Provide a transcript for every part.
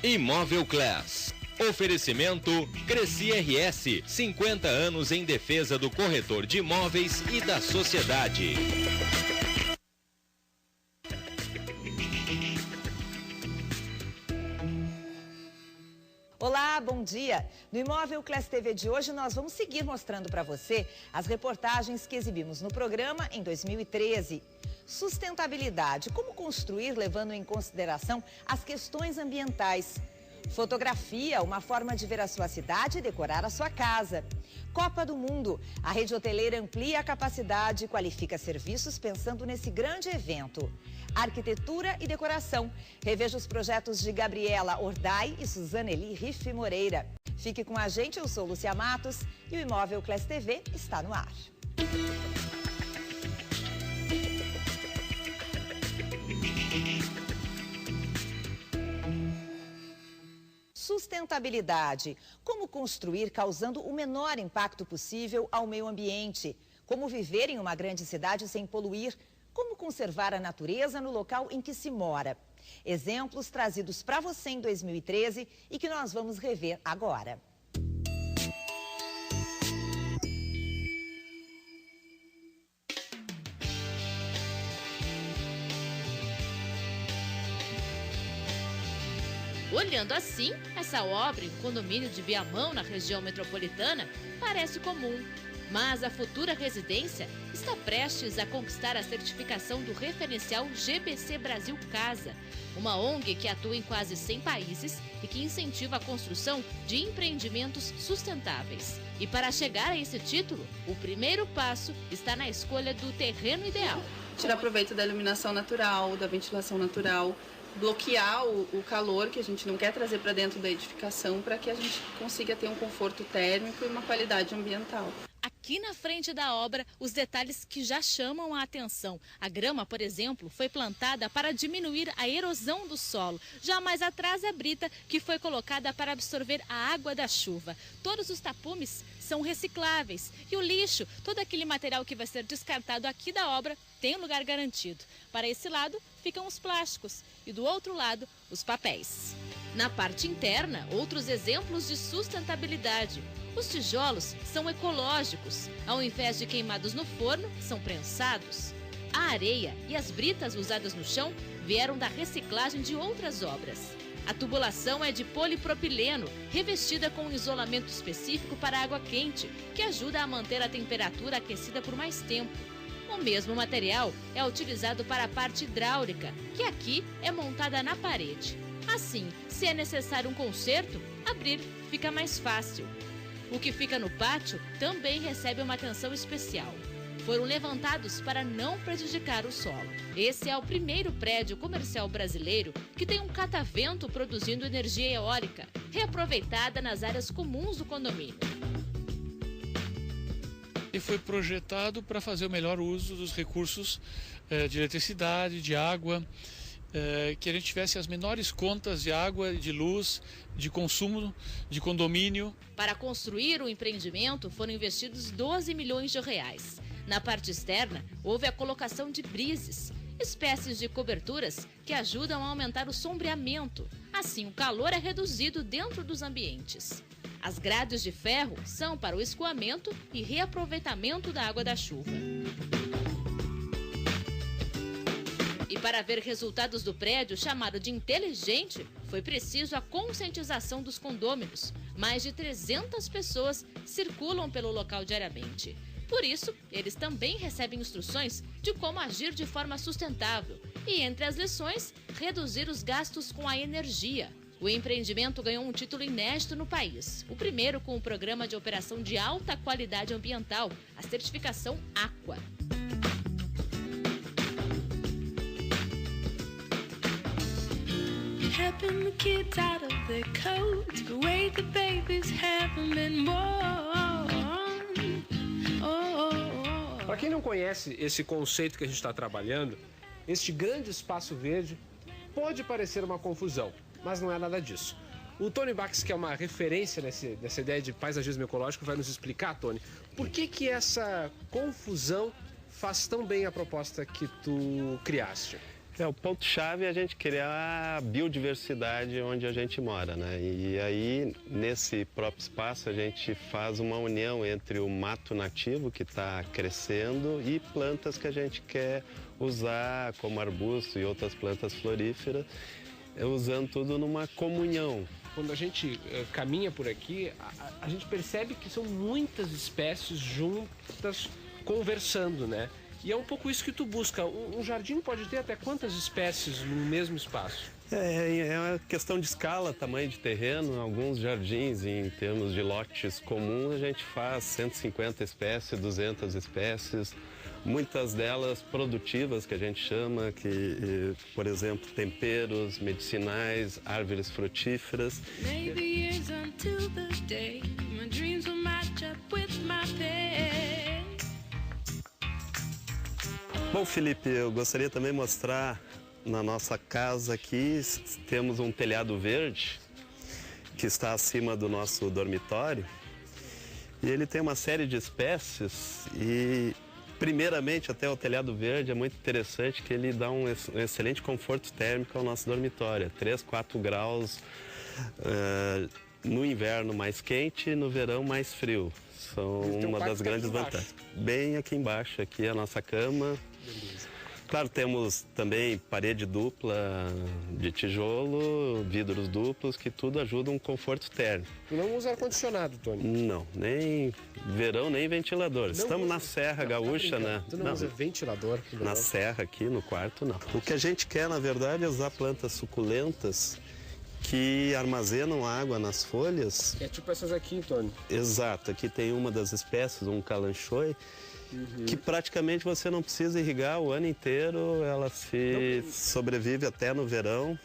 Imóvel Class. Oferecimento Cresci RS, 50 anos em defesa do corretor de imóveis e da sociedade. Olá, bom dia! No Imóvel Class TV de hoje nós vamos seguir mostrando para você as reportagens que exibimos no programa em 2013. Sustentabilidade, como construir levando em consideração as questões ambientais. Fotografia, uma forma de ver a sua cidade e decorar a sua casa. Copa do Mundo, a rede hoteleira amplia a capacidade e qualifica serviços pensando nesse grande evento. Arquitetura e decoração, reveja os projetos de Gabriela Ordai e Suzaneli Riff Moreira. Fique com a gente, eu sou Lúcia Matos e o Imóvel Class TV está no ar. Sustentabilidade. Como construir causando o menor impacto possível ao meio ambiente? Como viver em uma grande cidade sem poluir? Como conservar a natureza no local em que se mora? Exemplos trazidos para você em 2013 e que nós vamos rever agora. Olhando assim, essa obra em um condomínio de Viamão, na região metropolitana, parece comum. Mas a futura residência está prestes a conquistar a certificação do referencial GBC Brasil Casa, uma ONG que atua em quase 100 países e que incentiva a construção de empreendimentos sustentáveis. E para chegar a esse título, o primeiro passo está na escolha do terreno ideal. Tirar proveito da iluminação natural, da ventilação natural, bloquear o calor que a gente não quer trazer para dentro da edificação para que a gente consiga ter um conforto térmico e uma qualidade ambiental. Aqui na frente da obra, os detalhes que já chamam a atenção. A grama, por exemplo, foi plantada para diminuir a erosão do solo. Já mais atrás, a brita, que foi colocada para absorver a água da chuva. Todos os tapumes são recicláveis. E o lixo, todo aquele material que vai ser descartado aqui da obra, tem lugar garantido. Para esse lado, ficam os plásticos e do outro lado, os papéis. Na parte interna, outros exemplos de sustentabilidade. Os tijolos são ecológicos. Ao invés de queimados no forno, são prensados. A areia e as britas usadas no chão vieram da reciclagem de outras obras. A tubulação é de polipropileno, revestida com um isolamento específico para água quente, que ajuda a manter a temperatura aquecida por mais tempo. O mesmo material é utilizado para a parte hidráulica, que aqui é montada na parede. Assim, se é necessário um conserto, abrir fica mais fácil. O que fica no pátio também recebe uma atenção especial. Foram levantados para não prejudicar o solo. Esse é o primeiro prédio comercial brasileiro que tem um catavento produzindo energia eólica, reaproveitada nas áreas comuns do condomínio. E foi projetado para fazer o melhor uso dos recursos de eletricidade, de água, que a gente tivesse as menores contas de água, de luz, de consumo, de condomínio. Para construir o empreendimento foram investidos 12 milhões de reais. Na parte externa, houve a colocação de brises, espécies de coberturas que ajudam a aumentar o sombreamento. Assim, o calor é reduzido dentro dos ambientes. As grades de ferro são para o escoamento e reaproveitamento da água da chuva. E para ver resultados do prédio chamado de inteligente, foi preciso a conscientização dos condôminos. Mais de 300 pessoas circulam pelo local diariamente. Por isso, eles também recebem instruções de como agir de forma sustentável. E entre as lições, reduzir os gastos com a energia. O empreendimento ganhou um título inédito no país, o primeiro com o Programa de Operação de Alta Qualidade Ambiental, a certificação Aqua. Para quem não conhece esse conceito que a gente está trabalhando, este grande espaço verde pode parecer uma confusão, mas não é nada disso. O Tony Bax, que é uma referência nessa ideia de paisagismo ecológico, vai nos explicar, Tony, por que essa confusão faz tão bem a proposta que tu criaste. O ponto-chave é a gente criar a biodiversidade onde a gente mora, né? E aí, nesse próprio espaço, a gente faz uma união entre o mato nativo que está crescendo e plantas que a gente quer usar, como arbusto e outras plantas floríferas, usando tudo numa comunhão. Quando a gente caminha por aqui, a gente percebe que são muitas espécies juntas conversando, né? E é um pouco isso que tu busca. Um jardim pode ter até quantas espécies no mesmo espaço? É uma questão de escala, tamanho de terreno. Alguns jardins, em termos de lotes comuns, a gente faz 150 espécies, 200 espécies. Muitas delas produtivas, que a gente chama, que, por exemplo, temperos, medicinais, árvores frutíferas. Bom, Felipe, eu gostaria também de mostrar na nossa casa aqui, temos um telhado verde que está acima do nosso dormitório e ele tem uma série de espécies e, primeiramente, até o telhado verde é muito interessante que ele dá um excelente conforto térmico ao nosso dormitório, 3, 4 graus no inverno mais quente e no verão mais frio. São uma das grandes vantagens. Bem aqui embaixo, aqui é a nossa cama. Beleza. Claro, temos também parede dupla de tijolo, vidros duplos, que tudo ajuda um conforto térmico. Tu não usa ar-condicionado, Tony? Não, nem verão, nem ventilador. Estamos na Serra Gaúcha, né? Tu não usa ventilador? Na serra aqui, no quarto, não. O que a gente quer, na verdade, é usar plantas suculentas que armazenam água nas folhas. É tipo essas aqui, Tony? Exato, aqui tem uma das espécies, um calanchoe, que praticamente você não precisa irrigar o ano inteiro, ela sobrevive até no verão.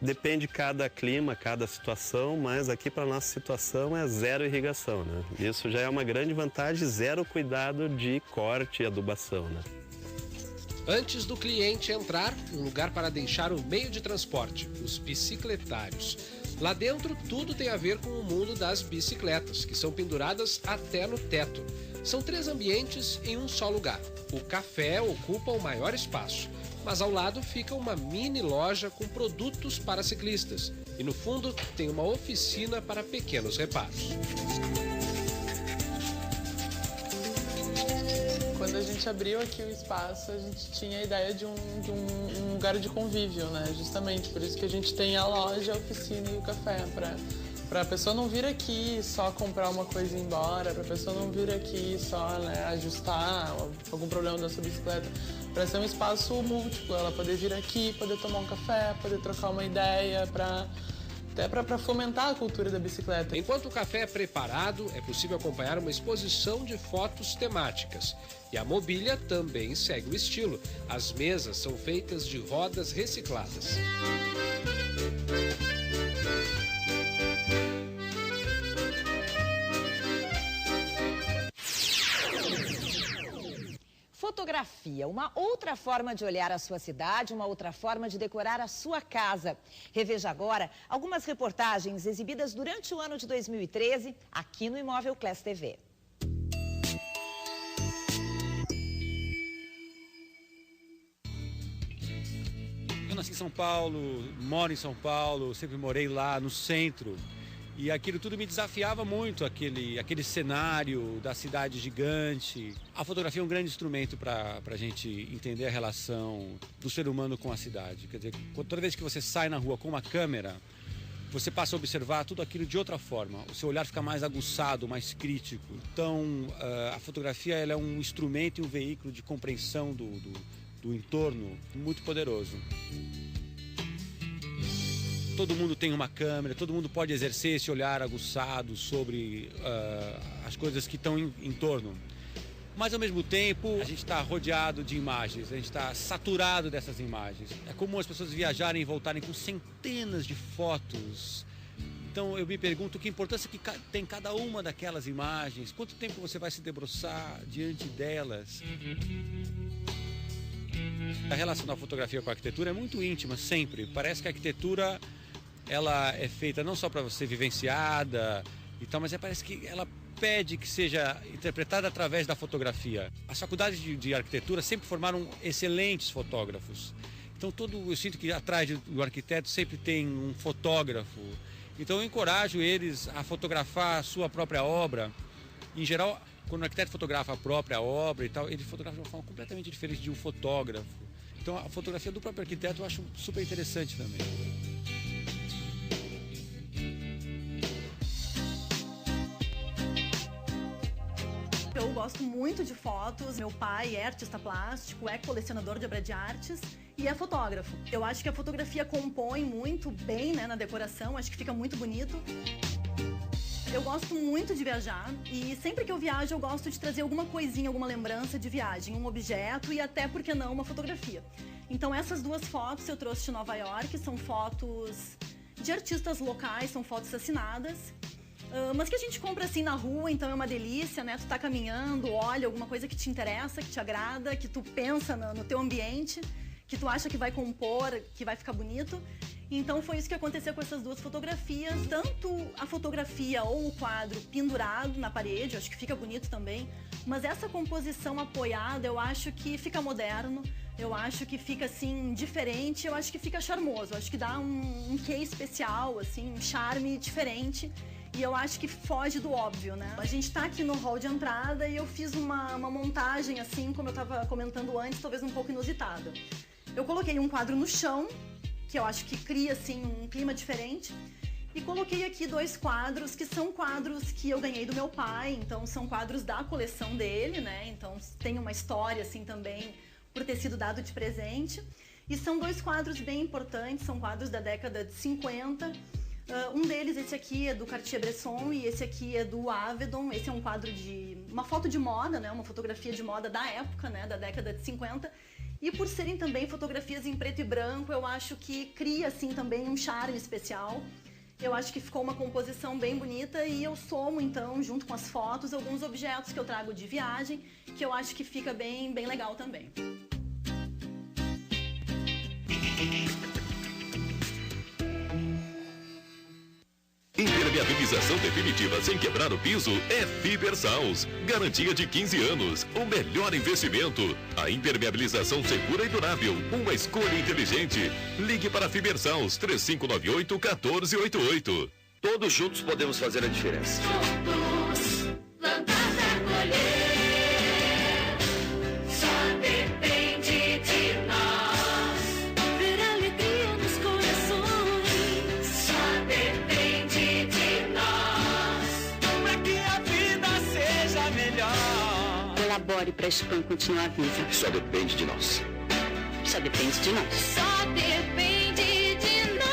Depende de cada clima, cada situação, mas aqui para nossa situação é zero irrigação, né? Isso já é uma grande vantagem, zero cuidado de corte e adubação, né? Antes do cliente entrar, um lugar para deixar o meio de transporte, os bicicletários. Lá dentro, tudo tem a ver com o mundo das bicicletas, que são penduradas até no teto. São 3 ambientes em um só lugar. O café ocupa o maior espaço, mas ao lado fica uma mini loja com produtos para ciclistas. E no fundo, tem uma oficina para pequenos reparos. Quando a gente abriu aqui o espaço, a gente tinha a ideia de um lugar de convívio, né? Justamente por isso que a gente tem a loja, a oficina e o café, para a pessoa não vir aqui só comprar uma coisa e ir embora, para a pessoa não vir aqui só, né, ajustar algum problema da sua bicicleta, para ser um espaço múltiplo, ela poder vir aqui, poder tomar um café, poder trocar uma ideia, até para fomentar a cultura da bicicleta. Enquanto o café é preparado, é possível acompanhar uma exposição de fotos temáticas. E a mobília também segue o estilo. As mesas são feitas de rodas recicladas. Fotografia, uma outra forma de olhar a sua cidade, uma outra forma de decorar a sua casa. Reveja agora algumas reportagens exibidas durante o ano de 2013 aqui no Imóvel Class TV. Eu nasci em São Paulo, moro em São Paulo, sempre morei lá no centro. E aquilo tudo me desafiava muito, aquele cenário da cidade gigante. A fotografia é um grande instrumento para a gente entender a relação do ser humano com a cidade. Quer dizer, toda vez que você sai na rua com uma câmera, você passa a observar tudo aquilo de outra forma. O seu olhar fica mais aguçado, mais crítico. Então, a fotografia ela é um instrumento e um veículo de compreensão do entorno muito poderoso. Todo mundo tem uma câmera, todo mundo pode exercer esse olhar aguçado sobre as coisas que estão em torno. Mas, ao mesmo tempo, a gente está rodeado de imagens, a gente está saturado dessas imagens. É comum as pessoas viajarem e voltarem com centenas de fotos. Então, eu me pergunto que importância que tem cada uma daquelas imagens, quanto tempo você vai se debruçar diante delas. A relação da fotografia com a arquitetura é muito íntima, sempre. Parece que a arquitetura ela é feita não só para ser vivenciada e tal, mas parece que ela pede que seja interpretada através da fotografia. As faculdades de arquitetura sempre formaram excelentes fotógrafos. Então eu sinto que atrás do arquiteto sempre tem um fotógrafo. Então eu encorajo eles a fotografar a sua própria obra. Em geral, quando o arquiteto fotografa a própria obra e tal, ele fotografa de uma forma completamente diferente de um fotógrafo. Então a fotografia do próprio arquiteto eu acho super interessante também. Eu gosto muito de fotos. Meu pai é artista plástico, é colecionador de obras de artes e é fotógrafo. Eu acho que a fotografia compõe muito bem, né, na decoração, acho que fica muito bonito. Eu gosto muito de viajar e sempre que eu viajo eu gosto de trazer alguma coisinha, alguma lembrança de viagem, um objeto e até, por que não, uma fotografia. Então essas duas fotos eu trouxe de Nova York, são fotos de artistas locais, são fotos assinadas. Mas que a gente compra assim na rua, então é uma delícia, né? Tu tá caminhando, olha alguma coisa que te interessa, que te agrada, que tu pensa no teu ambiente, que tu acha que vai compor, que vai ficar bonito. Então foi isso que aconteceu com essas duas fotografias. Tanto a fotografia ou o quadro pendurado na parede, eu acho que fica bonito também. Mas essa composição apoiada, eu acho que fica moderno, eu acho que fica assim diferente, eu acho que fica charmoso, eu acho que dá um quê especial, assim, um charme diferente. E eu acho que foge do óbvio, né? A gente tá aqui no hall de entrada e eu fiz uma montagem, assim, como eu tava comentando antes, talvez um pouco inusitada. Eu coloquei um quadro no chão, que eu acho que cria, assim, um clima diferente. E coloquei aqui dois quadros, que são quadros que eu ganhei do meu pai. Então, são quadros da coleção dele, né? Então, tem uma história, assim, também, por ter sido dado de presente. E são dois quadros bem importantes, são quadros da década de 50. Um deles, esse aqui, é do Cartier-Bresson e esse aqui é do Avedon. Esse é um quadro de... uma foto de moda, né? Uma fotografia de moda da época, né? Da década de 50. E por serem também fotografias em preto e branco, eu acho que cria, assim, também um charme especial. Eu acho que ficou uma composição bem bonita e eu somo, então, junto com as fotos, alguns objetos que eu trago de viagem, que eu acho que fica bem legal também. Impermeabilização definitiva sem quebrar o piso é Fibersaus. Garantia de 15 anos. O melhor investimento. A impermeabilização segura e durável. Uma escolha inteligente. Ligue para Fibersaus 3598-1488. Todos juntos podemos fazer a diferença. Juntos, plantar pra colher. Só depende de nós. Ver alegria nos corações. Só depende de nós. Pra que a vida seja melhor. Colabore para a Spam continuar viva. Só depende de nós. Só depende de nós. Só depende de nós.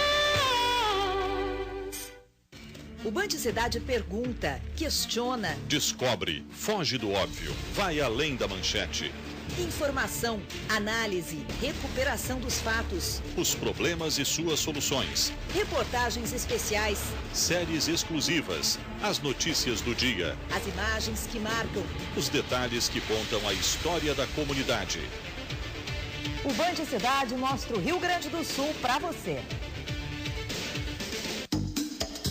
O Band Cidade pergunta, questiona, descobre, foge do óbvio, vai além da manchete. Informação, análise, recuperação dos fatos. Os problemas e suas soluções. Reportagens especiais. Séries exclusivas. As notícias do dia. As imagens que marcam. Os detalhes que contam a história da comunidade. O Band Cidade mostra o Rio Grande do Sul para você.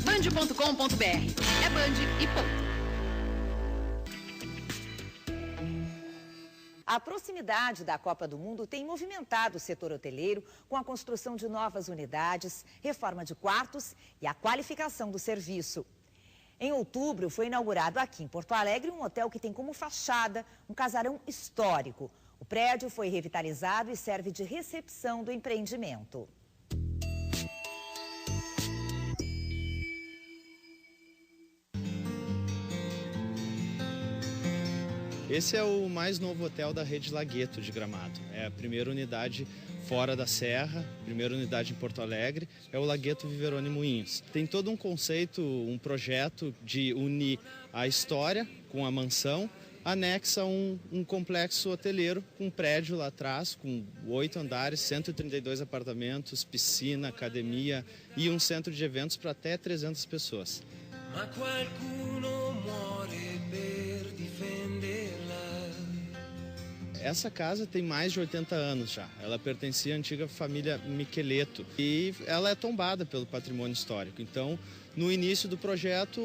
Band.com.br. É Band e ponto. A proximidade da Copa do Mundo tem movimentado o setor hoteleiro com a construção de novas unidades, reforma de quartos e a qualificação do serviço. Em outubro, foi inaugurado aqui em Porto Alegre um hotel que tem como fachada um casarão histórico. O prédio foi revitalizado e serve de recepção do empreendimento. Esse é o mais novo hotel da rede Lagueto de Gramado. É a primeira unidade fora da Serra, primeira unidade em Porto Alegre, é o Lagueto Viverone Moinhos. Tem todo um conceito, um projeto de unir a história com a mansão, anexa um complexo hoteleiro com um prédio lá atrás, com 8 andares, 132 apartamentos, piscina, academia e um centro de eventos para até 300 pessoas. Ma qualcuno muore per difenderla. Essa casa tem mais de 80 anos já. Ela pertencia à antiga família Micheletto e ela é tombada pelo patrimônio histórico. Então, no início do projeto,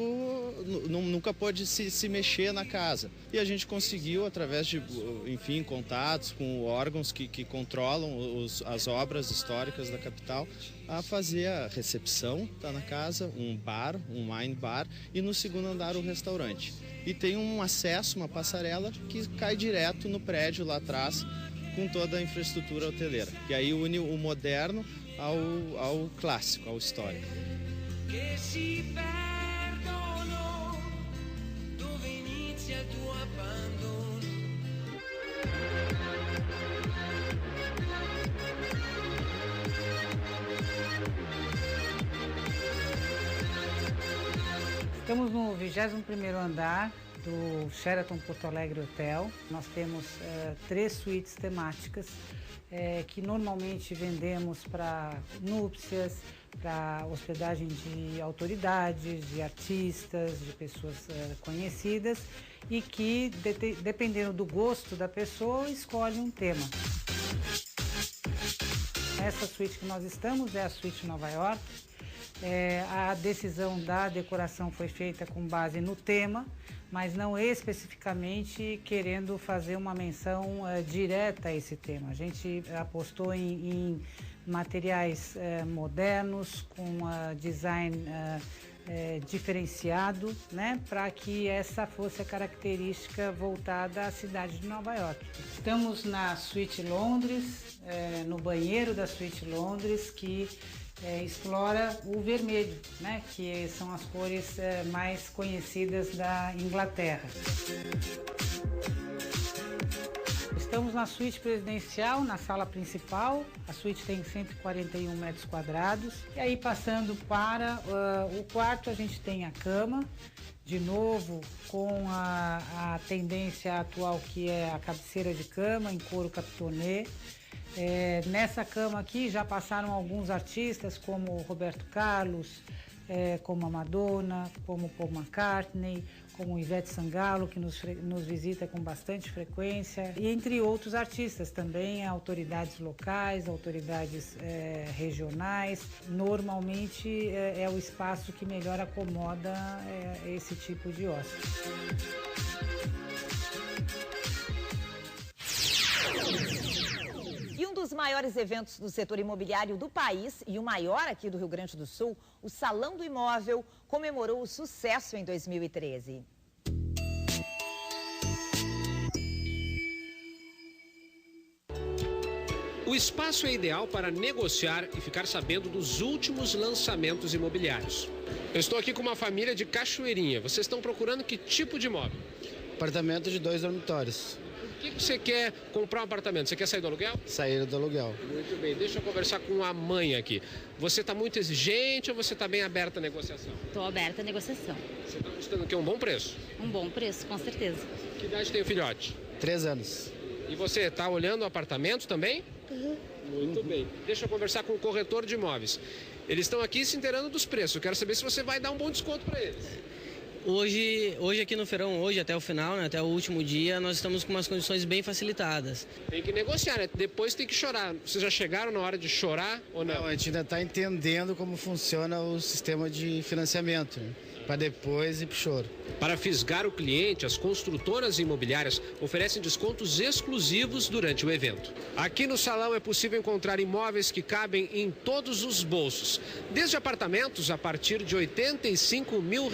nunca pôde se mexer na casa. E a gente conseguiu, através de, enfim, contatos com órgãos que controlam as obras históricas da capital, a fazer a recepção, tá na casa, um bar, um wine bar, e no segundo andar o restaurante. E tem um acesso, uma passarela que cai direto no prédio lá atrás, com toda a infraestrutura hoteleira. E aí une o moderno ao clássico, ao histórico. Che si perdono dove inizia il tuo abbandono. Estamos no 21º andar do Sheraton Porto Alegre Hotel. Nós temos 3 suítes temáticas que normalmente vendemos para núpcias, para hospedagem de autoridades, de artistas, de pessoas conhecidas e que, dependendo do gosto da pessoa, escolhe um tema. Essa suíte que nós estamos é a suíte Nova York. A decisão da decoração foi feita com base no tema, mas não especificamente querendo fazer uma menção direta a esse tema. A gente apostou em materiais modernos, com design diferenciado, né, para que essa fosse a característica voltada à cidade de Nova York. Estamos na Suíte Londres, no banheiro da Suíte Londres, que explora o vermelho, né, que são as cores mais conhecidas da Inglaterra. Estamos na suíte presidencial, na sala principal. A suíte tem 141 metros quadrados. E aí, passando para o quarto, a gente tem a cama, de novo com a tendência atual, que é a cabeceira de cama em couro capitonê. Nessa cama aqui já passaram alguns artistas como Roberto Carlos, como a Madonna, como Paul McCartney, como Ivete Sangalo, que nos visita com bastante frequência, e entre outros artistas também, autoridades locais, autoridades regionais. Normalmente é o espaço que melhor acomoda esse tipo de hóspede. E um dos maiores eventos do setor imobiliário do país, e o maior aqui do Rio Grande do Sul, o Salão do Imóvel, comemorou o sucesso em 2013. O espaço é ideal para negociar e ficar sabendo dos últimos lançamentos imobiliários. Eu estou aqui com uma família de Cachoeirinha. Vocês estão procurando que tipo de imóvel? Apartamento de 2 dormitórios. Por que você quer comprar um apartamento? Você quer sair do aluguel? Sair do aluguel. Muito bem, deixa eu conversar com a mãe aqui. Você está muito exigente ou você está bem aberta à negociação? Estou aberta à negociação. Você está buscando o quê? Um bom preço? Um bom preço, com certeza. Que idade tem o filhote? 3 anos. E você está olhando o apartamento também? Uhum. Muito bem. Deixa eu conversar com o corretor de imóveis. Eles estão aqui se inteirando dos preços. Eu quero saber se você vai dar um bom desconto para eles. Hoje aqui no feirão, hoje até o final, né, até o último dia, nós estamos com umas condições bem facilitadas. Tem que negociar, né? Depois tem que chorar. Vocês já chegaram na hora de chorar ou não? Não, a gente ainda está entendendo como funciona o sistema de financiamento, né? Para depois ir para o choro. Para fisgar o cliente, as construtoras imobiliárias oferecem descontos exclusivos durante o evento. Aqui no salão é possível encontrar imóveis que cabem em todos os bolsos, desde apartamentos a partir de R$ 85 mil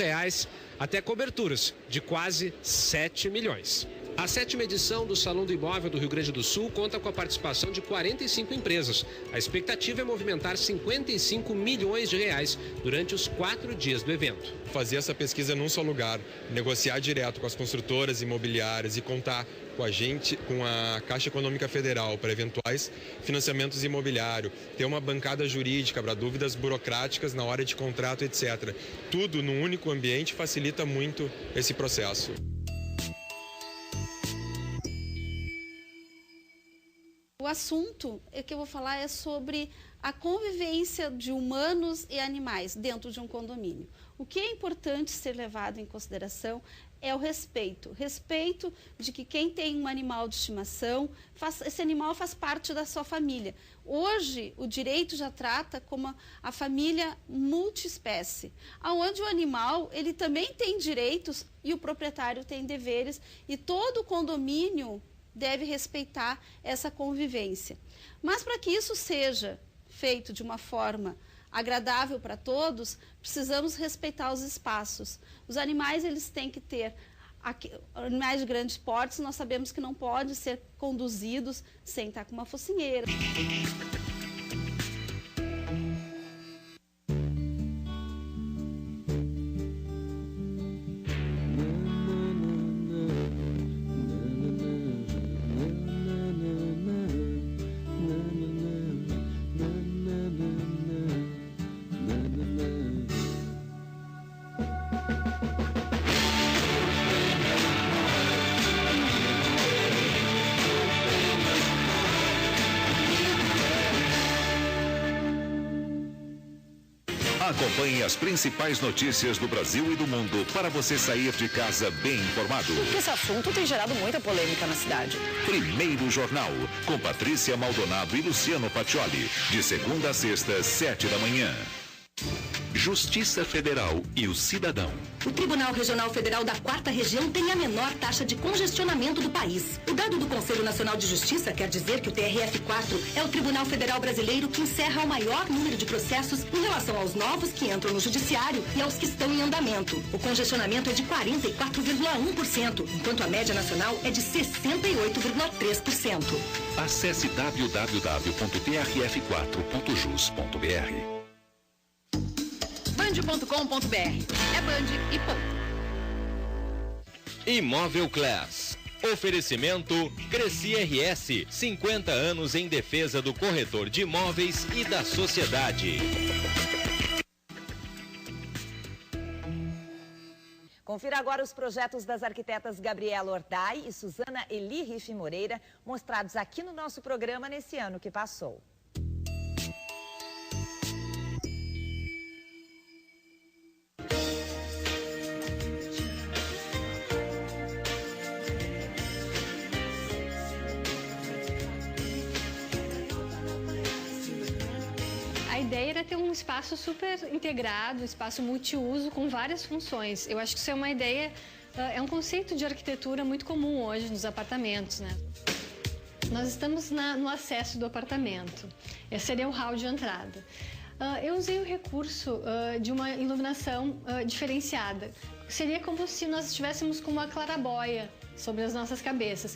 até coberturas de quase 7 milhões. A 7ª edição do Salão do Imóvel do Rio Grande do Sul conta com a participação de 45 empresas. A expectativa é movimentar 55 milhões de reais durante os 4 dias do evento. Fazer essa pesquisa num só lugar, negociar direto com as construtoras imobiliárias e contar com a gente, com a Caixa Econômica Federal para eventuais financiamentos imobiliários, ter uma bancada jurídica para dúvidas burocráticas na hora de contrato, etc. Tudo num único ambiente facilita muito esse processo. O assunto que eu vou falar é sobre a convivência de humanos e animais dentro de um condomínio. O que é importante ser levado em consideração é o respeito. Respeito de que quem tem um animal de estimação, esse animal faz parte da sua família. Hoje, o direito já trata como a família multiespécie, onde o animal ele também tem direitos e o proprietário tem deveres, e todo condomínio deve respeitar essa convivência. Mas para que isso seja feito de uma forma agradável para todos, precisamos respeitar os espaços. Os animais, eles têm que ter, animais de grandes portes, nós sabemos que não podem ser conduzidos sem estar com uma focinheira. Acompanhe as principais notícias do Brasil e do mundo para você sair de casa bem informado. Porque esse assunto tem gerado muita polêmica na cidade. Primeiro Jornal, com Patrícia Maldonado e Luciano Pacioli, de segunda a sexta, 7 da manhã. Justiça Federal e o cidadão. O Tribunal Regional Federal da 4ª Região tem a menor taxa de congestionamento do país. O dado do Conselho Nacional de Justiça quer dizer que o TRF4 é o Tribunal Federal Brasileiro que encerra o maior número de processos em relação aos novos que entram no judiciário e aos que estão em andamento. O congestionamento é de 44,1%, enquanto a média nacional é de 68,3%. Acesse www.trf4.jus.br. Band.com.br. É Band e ponto. Imóvel Class. Oferecimento Cresci RS, 50 anos em defesa do corretor de imóveis e da sociedade. Confira agora os projetos das arquitetas Gabriela Ordai e Suzana Eli Riff Moreira, mostrados aqui no nosso programa nesse ano que passou. A ideia era ter um espaço super integrado, um espaço multiuso com várias funções. Eu acho que isso é uma ideia, é um conceito de arquitetura muito comum hoje nos apartamentos, né? Nós estamos no acesso do apartamento. Esse seria o hall de entrada. Eu usei o recurso de uma iluminação diferenciada. Seria como se nós estivéssemos com uma clarabóia sobre as nossas cabeças.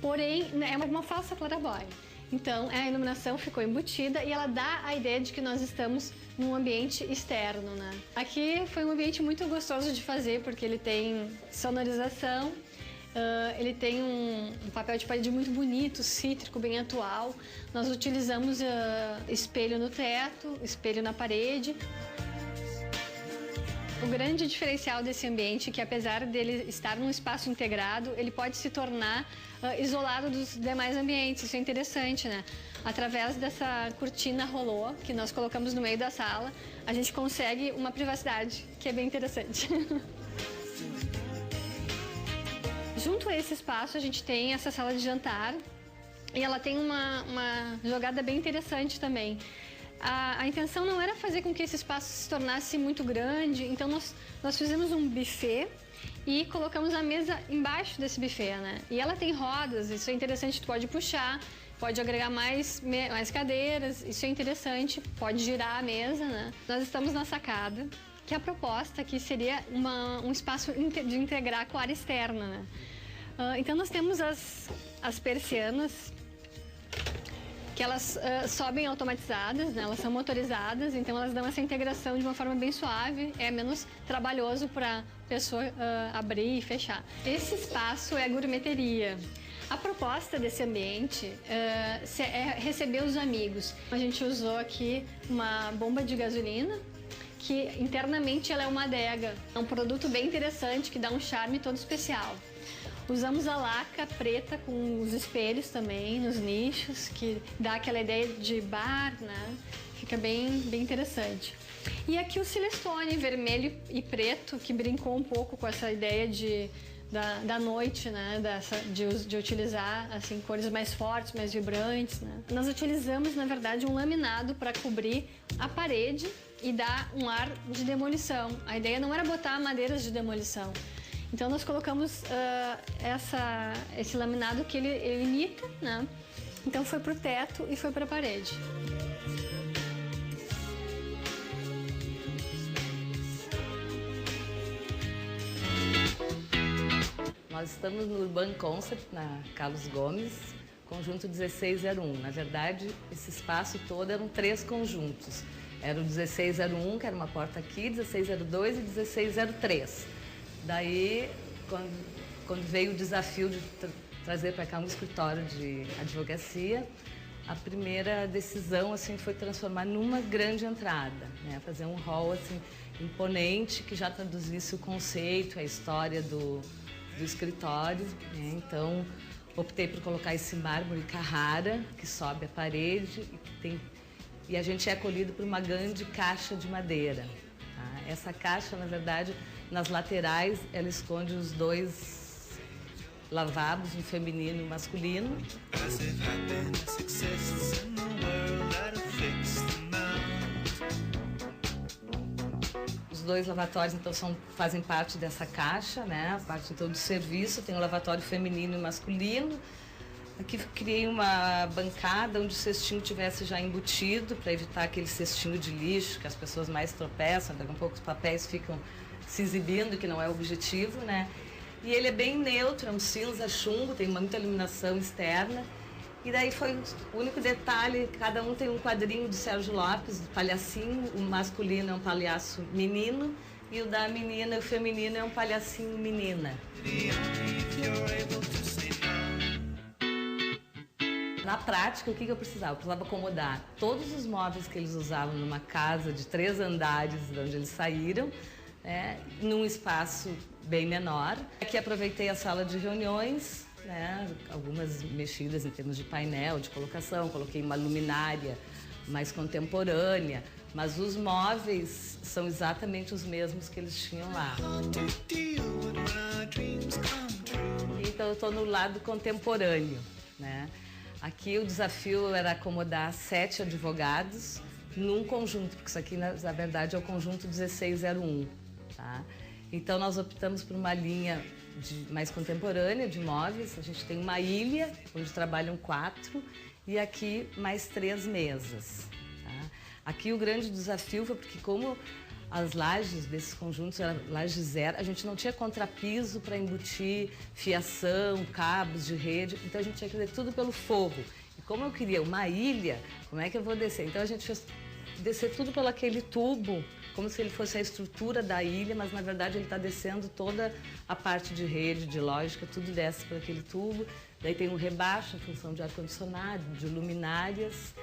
Porém, é uma falsa clarabóia. Então, a iluminação ficou embutida e ela dá a ideia de que nós estamos num ambiente externo, né? Aqui foi um ambiente muito gostoso de fazer, porque ele tem sonorização, ele tem um papel de parede muito bonito, cítrico, bem atual. Nós utilizamos espelho no teto, espelho na parede. O grande diferencial desse ambiente é que, apesar dele estar num espaço integrado, ele pode se tornar isolado dos demais ambientes. Isso é interessante, né? Através dessa cortina rolô que nós colocamos no meio da sala, a gente consegue uma privacidade que é bem interessante. Junto a esse espaço, a gente tem essa sala de jantar e ela tem uma jogada bem interessante também. A intenção não era fazer com que esse espaço se tornasse muito grande, então nós fizemos um buffet e colocamos a mesa embaixo desse buffet, né? E ela tem rodas, isso é interessante, tu pode puxar, pode agregar mais cadeiras, isso é interessante, pode girar a mesa, né? Nós estamos na sacada, que a proposta aqui seria um espaço de integrar com a área externa, né? Então nós temos as persianas, que elas sobem automatizadas, né? Elas são motorizadas, então elas dão essa integração de uma forma bem suave, é menos trabalhoso para a pessoa abrir e fechar. Esse espaço é a gourmeteria. A proposta desse ambiente é receber os amigos. A gente usou aqui uma bomba de gasolina, que internamente ela é uma adega. É um produto bem interessante, que dá um charme todo especial. Usamos a laca preta com os espelhos também, nos nichos, que dá aquela ideia de bar, né? Fica bem interessante. E aqui o Silestone, vermelho e preto, que brincou um pouco com essa ideia da noite, né? De utilizar assim, cores mais fortes, mais vibrantes, né? Nós utilizamos, na verdade, um laminado para cobrir a parede e dar um ar de demolição. A ideia não era botar madeiras de demolição. Então nós colocamos esse laminado que ele imita, né? Então foi para o teto e foi para a parede. Nós estamos no Urban Concept, na Carlos Gomes, conjunto 1601. Na verdade, esse espaço todo eram 3 conjuntos. Era o 1601, que era uma porta aqui, 1602 e 1603. Daí, quando veio o desafio de trazer para cá um escritório de advocacia, a primeira decisão assim, foi transformar numa grande entrada, né? Fazer um hall assim, imponente que já traduzisse o conceito, a história do escritório, né? Então, optei por colocar esse mármore Carrara, que sobe a parede e a gente é acolhido por uma grande caixa de madeira. Tá? Essa caixa, na verdade, nas laterais, ela esconde os 2 lavabos, um feminino e um masculino. Os 2 lavatórios, então, fazem parte dessa caixa, né? A parte, então, do serviço. Tem um lavatório feminino e masculino. Aqui criei uma bancada onde o cestinho tivesse já embutido, para evitar aquele cestinho de lixo que as pessoas mais tropeçam. Daqui a pouco os papéis ficam se exibindo, que não é o objetivo, né? E ele é bem neutro, é um cinza chumbo, tem muita iluminação externa. E daí foi o único detalhe, cada um tem um quadrinho do Sérgio Lopes, do palhacinho. O masculino é um palhaço menino e o da menina, o feminino, é um palhacinho menina. Na prática, o que eu precisava? Eu precisava acomodar todos os móveis que eles usavam numa casa de 3 andares, de onde eles saíram, né, num espaço bem menor. Aqui aproveitei a sala de reuniões, né, algumas mexidas em termos de painel, de colocação, coloquei uma luminária mais contemporânea, mas os móveis são exatamente os mesmos que eles tinham lá. Então eu estou no lado contemporâneo, né? Aqui o desafio era acomodar 7 advogados num conjunto, porque isso aqui, na verdade, é o conjunto 1601. Tá? Então, nós optamos por uma linha mais contemporânea de móveis. A gente tem uma ilha, onde trabalham 4, e aqui mais 3 mesas. Tá? Aqui o grande desafio foi porque, como as lajes desses conjuntos eram laje zero, a gente não tinha contrapiso para embutir fiação, cabos de rede, então a gente tinha que fazer tudo pelo forro. E como eu queria uma ilha, como é que eu vou descer? Então a gente fez descer tudo pelo aquele tubo, como se ele fosse a estrutura da ilha, mas na verdade ele está descendo toda a parte de rede, de lógica, tudo desce por aquele tubo. Daí tem um rebaixo em função de ar-condicionado, de luminárias.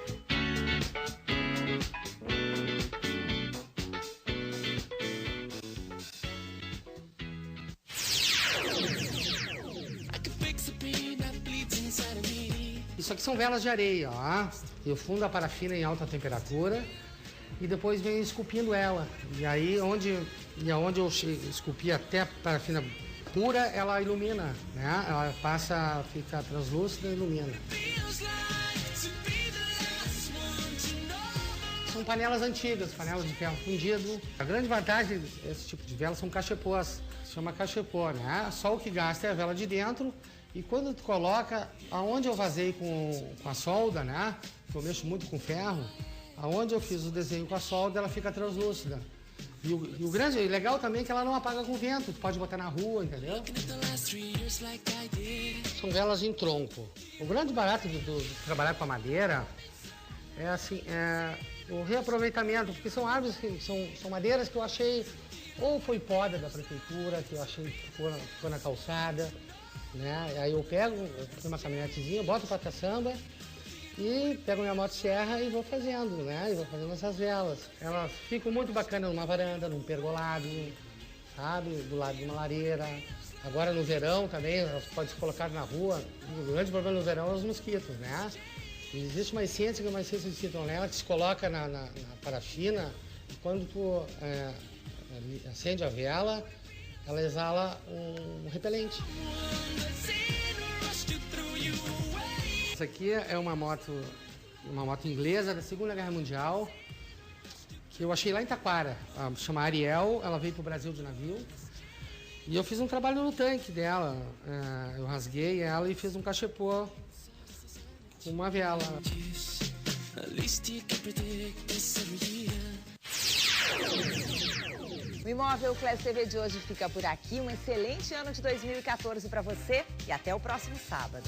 Isso aqui são velas de areia, ó. Eu fundo a parafina em alta temperatura e depois venho esculpindo ela. E aí, onde eu esculpi até a parafina pura, ela ilumina, né? Ela passa, fica translúcida e ilumina. São panelas antigas, panelas de ferro fundido. A grande vantagem desse tipo de vela são cachepôs. Se chama cachepô, né? Só o que gasta é a vela de dentro. E quando tu coloca, aonde eu vazei com a solda, né? Que eu mexo muito com ferro, aonde eu fiz o desenho com a solda, ela fica translúcida. E o grande e legal também é que ela não apaga com o vento, tu pode botar na rua, entendeu? São velas em tronco. O grande barato de trabalhar com a madeira é assim, o reaproveitamento, porque são árvores que são madeiras que eu achei, ou foi poda da prefeitura, que eu achei que ficou na calçada. Né? Aí eu tenho uma caminhonetezinha, boto para caçamba e pego minha motosserra e vou fazendo, né? E vou fazendo essas velas. Elas ficam muito bacanas numa varanda, num pergolado, sabe? Do lado de uma lareira, Agora no verão também, elas podem ser colocadas na rua. O grande problema no verão é os mosquitos, né? Existe uma essência que é uma essência de citronela que se coloca na parafina e quando tu acende a vela, ela exala um repelente. Essa aqui é uma moto inglesa da Segunda Guerra Mundial, que eu achei lá em Taquara. Chama Ariel, ela veio para o Brasil de navio. E eu fiz um trabalho no tanque dela. Eu rasguei ela e fiz um cachepô com uma vela. O Imóvel Class TV de hoje fica por aqui. Um excelente ano de 2014 para você e até o próximo sábado.